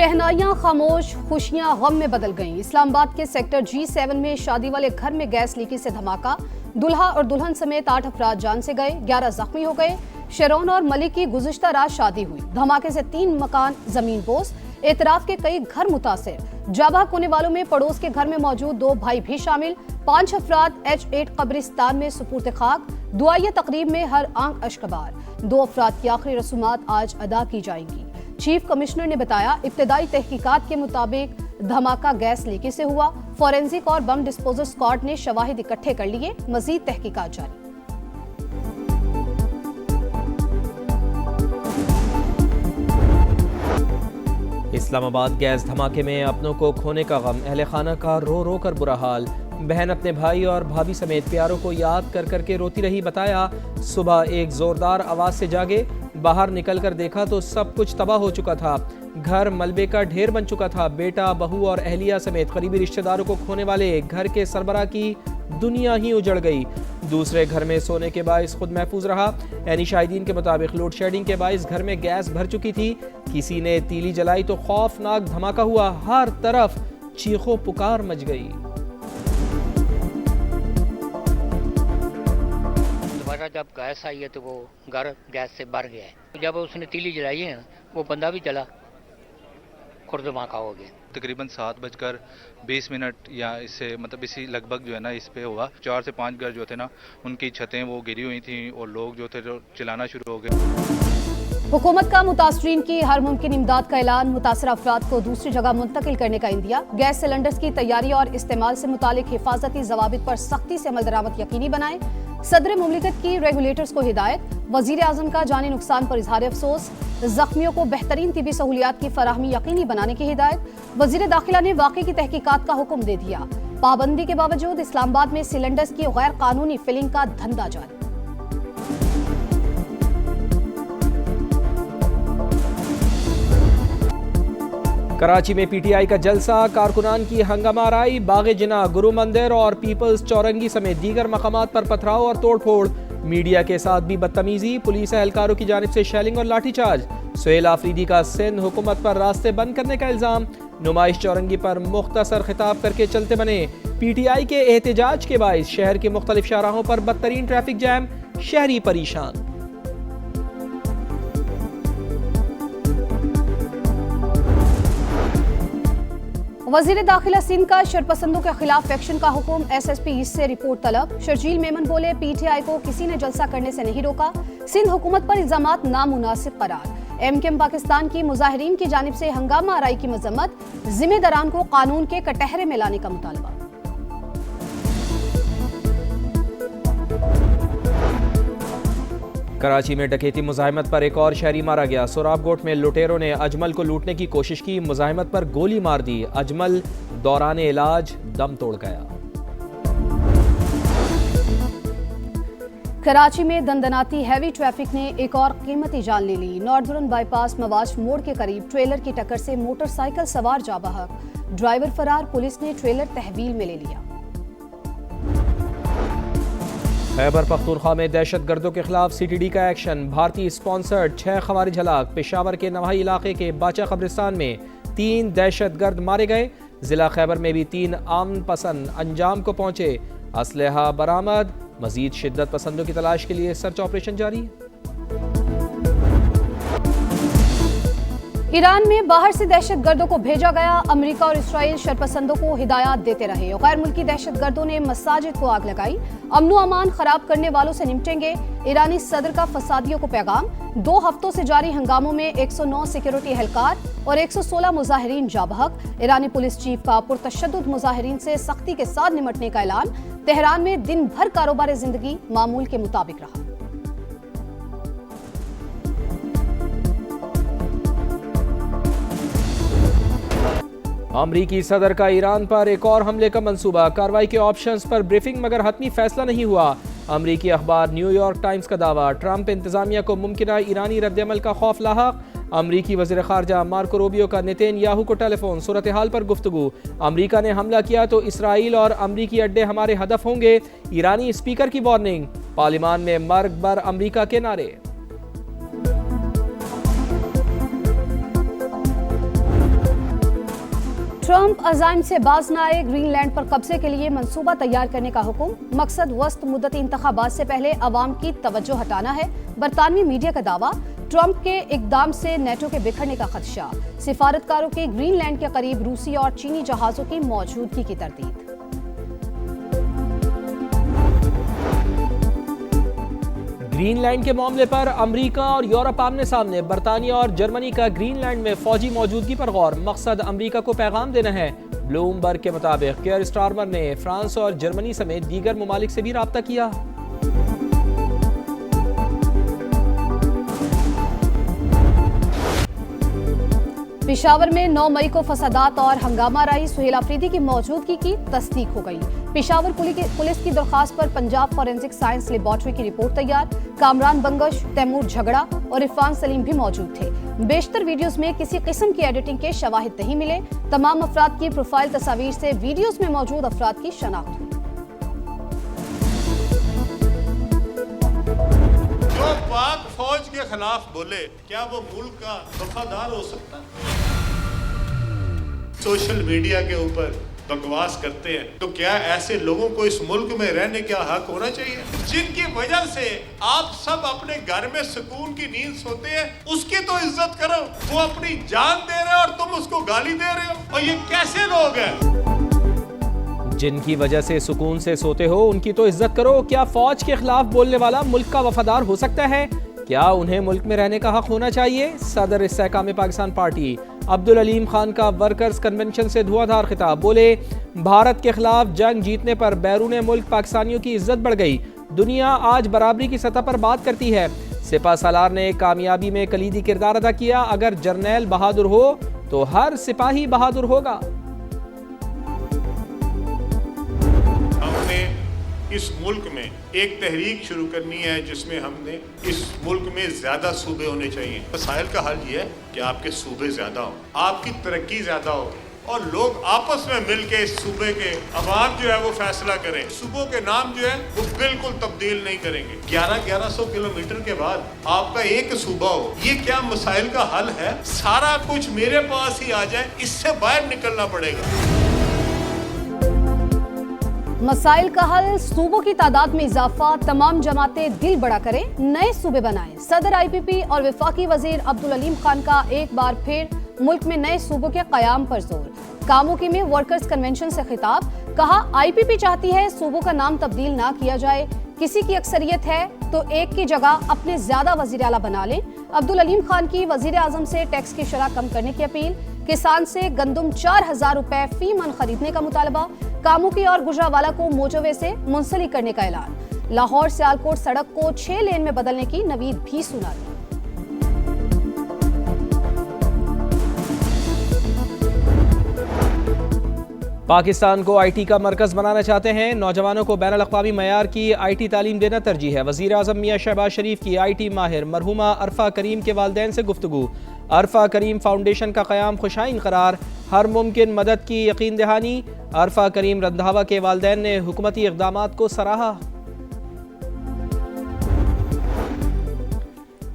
शहनाइयां खामोश, खुशियां गम में बदल गईं। इस्लामाबाद के सेक्टर G7 में शादी वाले घर में गैस लीकेज से धमाका, दुल्हा और दुल्हन समेत 8 अफराद जान से गए, 11 जख्मी हो गए। शेरोन और मलिक की गुज़िश्ता रात शादी हुई। धमाके से 3 मकान जमीन बोस, एतराफ के कई घर मुतासिर। जाबाक होने वालों में पड़ोस के घर में मौजूद 2 भाई भी शामिल। 5 अफराद H8 कब्रिस्तान में सुपुर्द खाक। दुआया तकरीब में हर आंख अश्कबार। 2 अफराद की आखिरी रसूमात आज अदा की जाएंगी। चीफ कमिश्नर ने बताया, इब्तदाई तहकीकात के मुताबिक धमाका गैस लीकेज से हुआ। फॉरेंसिक और बम डिस्पोजल स्क्वाड ने शवाहिद इकट्ठे कर लिए। मजीद तहकीकात जारी। इस्लामाबाद गैस धमाके में अपनों को खोने का गम, अहले खाना का रो रो कर बुरा हाल। बहन अपने भाई और भाभी समेत प्यारों को याद कर करके रोती रही। बताया, सुबह एक जोरदार आवाज से जागे, बाहर निकलकर देखा तो सब कुछ तबाह हो चुका था। घर मलबे का ढेर बन चुका था। बेटा, बहू और अहलिया समेत करीबी रिश्तेदारों को खोने वाले घर के सरबराह की दुनिया ही उजड़ गई। दूसरे घर में सोने के बाइस खुद महफूज रहा। यानी शाहिदीन के मुताबिक लोड शेडिंग के बाइस घर में गैस भर चुकी थी। किसी ने तीली जलाई तो खौफनाक धमाका हुआ। हर तरफ चीखों पुकार मच गई। दोबारा जब गैस आई है तो वो घर गैस से भर गया है। जब उसने तीली जलाई है वो बंदा भी चला, खुद धमाका हो गया। तकरीबन 7:20 या इससे मतलब इसी लगभग जो है ना इस पे हुआ। 4 से 5 घर जो थे ना उनकी छतें वो गिरी हुई थी और लोग जो थे जो चिल्लाना शुरू हो गए। हुकूमत का मुतासरीन की हर मुमकिन इमदाद का ऐलान। मुतासर अफराद को दूसरी जगह मुंतकिल करने का इंदिया। गैस सिलेंडर्स की तैयारी और इस्तेमाल से मुतालिक हिफाजती जवाबित पर सख्ती से अमल दरामद यकीनी बनाएं। सदर मुमलिकत की रेगुलेटर्स को हिदायत। वजीर आजम का जानी नुकसान पर इजहार अफसोस। जख्मियों को बेहतरीन तिबी सहूलियात की फराहमी यकीनी बनाने की हिदायत। वजीर दाखिला ने वाक़े की तहकीकात का हुक्म दे दिया। पाबंदी के बावजूद इस्लामाबाद में सिलेंडर्स की गैर कानूनी फिलिंग का धंधा जारी। कराची में पीटीआई का जलसा, कारकुनान की हंगामा आराई। बाग जिना, गुरु मंदिर और पीपल्स चौरंगी समेत दीगर मकामात पर पथराव और तोड़फोड़। मीडिया के साथ भी बदतमीजी। पुलिस एहलकारों की जानिब से शेलिंग और लाठीचार्ज। सुहेल आफरीदी का सिंध हुकूमत पर रास्ते बंद करने का इल्जाम। नुमाइश चौरंगी पर मुख्तसर खिताब करके चलते बने। पीटीआई के एहतजाज के बाइस शहर के मुख्तलिफ शाहराहों पर बदतरीन ट्रैफिक जैम, शहरी परेशान। वजीर दाखिला सिंध का शरपसंदों के खिलाफ एक्शन का हुक्म। SSP से रिपोर्ट तलब। शर्जील मेमन बोले, PTI को किसी ने जलसा करने से नहीं रोका। सिंध हुकूमत पर इल्जामात नामुनासिब करार। MKM पाकिस्तान की मुजाहिरीन की जानिब से हंगामा आराई की मजम्मत। जिम्मेदारान को कानून के कटहरे में लाने का मुतालबा। कराची में डकैती मुजाहिमत पर एक और शहरी मारा गया। सोराबगोट में लुटेरों ने अजमल को लूटने की कोशिश की, मुजाहिमत पर गोली मार दी। अजमल दौरान इलाज दम तोड़ गया। कराची में दंदनाती हैवी ट्रैफिक ने एक और कीमती जान ले ली। नॉर्दर्न बाईपास मवाज मोड़ के करीब ट्रेलर की टक्कर से मोटरसाइकिल सवार जा बहक, ड्राइवर फरार। पुलिस ने ट्रेलर तहवील में ले लिया। खैबर पख्तूनख्वा में दहशतगर्दों के खिलाफ CTD का एक्शन। भारतीय स्पॉन्सर्ड 6 खवारिज हलाक। पेशावर के नवाही इलाके के बाचा कब्रिस्तान में 3 दहशतगर्द मारे गए। जिला खैबर में भी 3 अमन पसंद अंजाम को पहुंचे। असलहा बरामद। मजीद शिद्दत पसंदों की तलाश के लिए सर्च ऑपरेशन जारी। ईरान में बाहर से दहशतगर्दों को भेजा गया। अमेरिका और इसराइल शरपसंदों को हिदायत देते रहे। गैर मुल्की दहशतगर्दों ने मसाजिद को आग लगाई। अमनो अमान खराब करने वालों से निपटेंगे। ईरानी सदर का फसादियों को पैगाम। 2 हफ्तों से जारी हंगामों में 109 सिक्योरिटी एहलकार और 116 मुजाहिरीन जा बहक। ईरानी पुलिस चीफ का पुरतशद्दुद मुजाहिरीन से सख्ती के साथ निपटने का ऐलान। तेहरान में दिन भर कारोबार जिंदगी मामूल के मुताबिक रहा। अमरीकी सदर का ईरान पर एक और हमले का मंसूबा। कार्रवाई के ऑप्शंस पर ब्रीफिंग मगर हतमी फैसला नहीं हुआ। अमरीकी अखबार न्यूयॉर्क टाइम्स का दावा। ट्रंप इंतजामिया को मुमकिन ईरानी रद्दअमल का खौफ लाहक। अमरीकी वज़ीर ख़ारजा मार्को रूबियो का नेतन्याहू को टेलीफोन। सूरत हाल पर गुफ्तगू। अमरीका ने हमला किया तो इसराइल और अमरीकी अड्डे हमारे हदफ होंगे। ईरानी स्पीकर की वार्निंग। पार्लिमान में मर्ग बर अमरीका के नारे। ट्रंप अज़ाइम से बाज न आए, ग्रीनलैंड पर कब्जे के लिए मंसूबा तैयार करने का हुक्म। मकसद वस्त मुद्दती इंतखाबात से पहले अवाम की तवज्जो हटाना है। बरतानवी मीडिया का दावा, ट्रंप के इकदाम से नेटो के बिखरने का खदशा। सिफारतकारों के ग्रीनलैंड के करीब रूसी और चीनी जहाजों की मौजूदगी की तरदीद। ग्रीनलैंड के मामले पर अमेरिका और यूरोप आमने सामने। बरतानिया और जर्मनी का ग्रीनलैंड में फौजी मौजूदगी पर गौर। मकसद अमेरिका को पैगाम देना है। ब्लूमबर्ग के मुताबिक केयर स्टारमर ने फ्रांस और जर्मनी समेत दीगर ममालिक से भी राब्ता किया। पेशावर में 9 मई को फसादात और हंगामा राई। सुहेल अफरीदी की मौजूदगी की तस्दीक हो गई। पेशावर पुलिस की दरख्वास्त पर पंजाब फॉरेंसिक साइंस लेबॉर्ट्री की रिपोर्ट तैयार। कामरान बंगश, तैमूर झगड़ा और इरफान सलीम भी मौजूद थे। बेशतर वीडियोस में किसी किस्म की एडिटिंग के शवाहिद नहीं मिले। तमाम अफराद की प्रोफाइल तस्वीर से वीडियोस में मौजूद अफराद की शनाख्त हुई। जो पाक फौज के खिलाफ बोले, क्या वो मुल्क का वफादार हो सकता? सोशल मीडिया के ऊपर बकवास करते हैं, तो क्या ऐसे लोगों को इस मुल्क में रहने का हक होना चाहिए? जिनकी वजह से आप सब अपने घर में सुकून की नींद सोते हैं, उसकी तो इज्जत करो। वो अपनी जान दे रहे हो और तुम उसको गाली दे रहे हो, और ये कैसे लोग हैं? जिनकी वजह से सुकून से सोते हो, उनकी तो इज्जत करो। क्या फौज के खिलाफ बोलने वाला मुल्क का वफादार हो सकता है? क्या उन्हें मुल्क में रहने का हक होना चाहिए? सदर इस्तेहकाम पाकिस्तान पार्टी अब्दुल अलीम खान का वर्कर्स कन्वेंशन से धुआंधार खिताब। बोले, भारत के खिलाफ जंग जीतने पर बैरून मुल्क पाकिस्तानियों की इज्जत बढ़ गई। दुनिया आज बराबरी की सतह पर बात करती है। सिपा सालार ने कामयाबी में कलीदी किरदार अदा किया। अगर जर्नैल बहादुर हो तो हर सिपाही बहादुर होगा। इस मुल्क में एक तहरीक शुरू करनी है जिसमें हमने इस मुल्क में ज्यादा सूबे होने चाहिए। मसाइल का हल ये है कि आपके सूबे ज्यादा हो, आपकी तरक्की ज्यादा हो और लोग आपस में मिलके इस सूबे के अवाम जो है वो फैसला करें। सूबों के नाम जो है वो बिल्कुल तब्दील नहीं करेंगे। 1100 किलोमीटर के बाद आपका एक सूबा हो, ये क्या मसाइल का हल है? सारा कुछ मेरे पास ही आ जाए, इससे बाहर निकलना पड़ेगा। मसाइल का हल, सूबों की तादाद में इजाफा, तमाम जमातें दिल बड़ा करें, नए सूबे बनाएं। सदर IPP और वफाकी वजीर अब्दुल अलीम खान का एक बार फिर मुल्क में नए सूबों के कयाम पर जोर। कामोकी में वर्कर्स कन्वेंशन से खिताब। कहा, IPP चाहती है सूबों का नाम तब्दील ना किया जाए। किसी की अक्सरियत है तो एक की जगह अपने ज्यादा वजीर आला बना लें। अब्दुल अलीम खान की वजीर आजम से टैक्स की शरह कम करने की अपील। किसान से गंदुम 4000 रुपए फी मन खरीदने का मुतालबा। कामुकी और गुजरावाला को मोजोवे से मुंसलिक करने का ऐलान। लाहौर सियालकोट सड़क को 6 लेन में बदलने की नवीद भी सुना दी। पाकिस्तान को IT का मरकज बनाना चाहते हैं। नौजवानों को बैनुल अक़वामी मयार की IT तालीम देना तरजीह है। वज़ीर आज़म मियां शहबाज शरीफ की IT माहिर मरहुमा अरफा करीम के वालिदैन से गुफ्तगू। अरफा करीम फाउंडेशन का क़याम खुशाइन करार। हर मुमकिन मदद की यकीन दहानी। अरफा करीम रंधावा के वालिदैन ने हुकूमती इक़दामात को सराहा।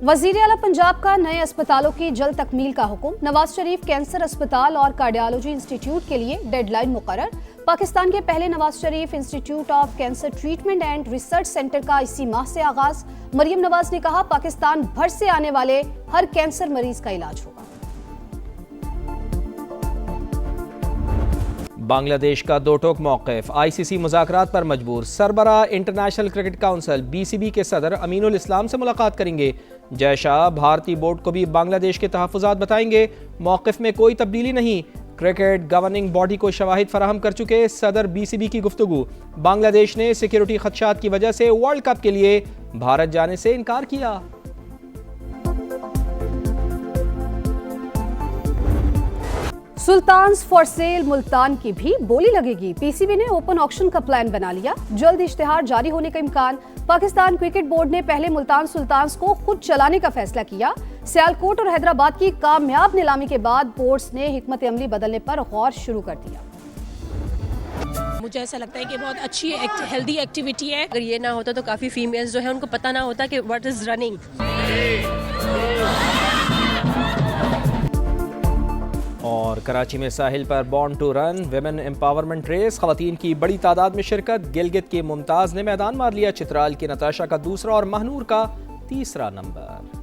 वज़ीर आला पंजाब का नए अस्पतालों की जल्द तकमील का हुक्म। नवाज शरीफ कैंसर अस्पताल और कार्डियोलॉजी इंस्टीट्यूट के लिए डेडलाइन मुकर्रर। पाकिस्तान के पहले Nawaz Sharif institute of cancer treatment and research centre का इसी माह से आगाज। मरियम नवाज ने कहा, पाकिस्तान भर से आने वाले हर कैंसर मरीज का इलाज होगा। बांग्लादेश का दो टोक मौक़िफ़। ICC मुज़ाकरात पर मजबूर। सरबरा इंटरनेशनल क्रिकेट काउंसिल BCB के सदर अमीनुल इस्लाम से मुलाकात करेंगे। जय शाह भारतीय बोर्ड को भी बांग्लादेश के तहफ़्फ़ुज़ात बताएंगे। मौक़िफ़ में कोई तब्दीली नहीं। क्रिकेट गवर्निंग बॉडी को शवाहिद फराहम कर चुके सदर BCB की गुफ्तगू। बांग्लादेश ने सिक्योरिटी खदशात की वजह से वर्ल्ड कप के लिए भारत जाने से इनकार किया। सुल्तान्स फॉर सेल मुल्तान की भी बोली लगेगी। PCB ने ओपन ऑक्शन का प्लान बना लिया। जल्द इश्तिहार जारी होने का इम्कान। पाकिस्तान क्रिकेट बोर्ड ने पहले मुल्तान सुल्तान्स को खुद चलाने का फैसला किया। सियालकोट और हैदराबाद की कामयाब नीलामी के बाद बोर्ड्स ने हिकमत अमली बदलने पर गौर शुरू कर दिया। मुझे ऐसा लगता है कि बहुत अच्छी हेल्दी एक्टिविटी है। अगर ये ना होता तो काफ़ी फीमेल्स जो है उनको पता ना होता कि व्हाट इज़ रनिंग। और कराची में साहिल पर born to run women empowerment race, खवातीन की बड़ी तादाद में शिरकत। गिलगित की मुमताज ने मैदान मार लिया। चित्राल की नताशा का दूसरा और महनूर का तीसरा नंबर।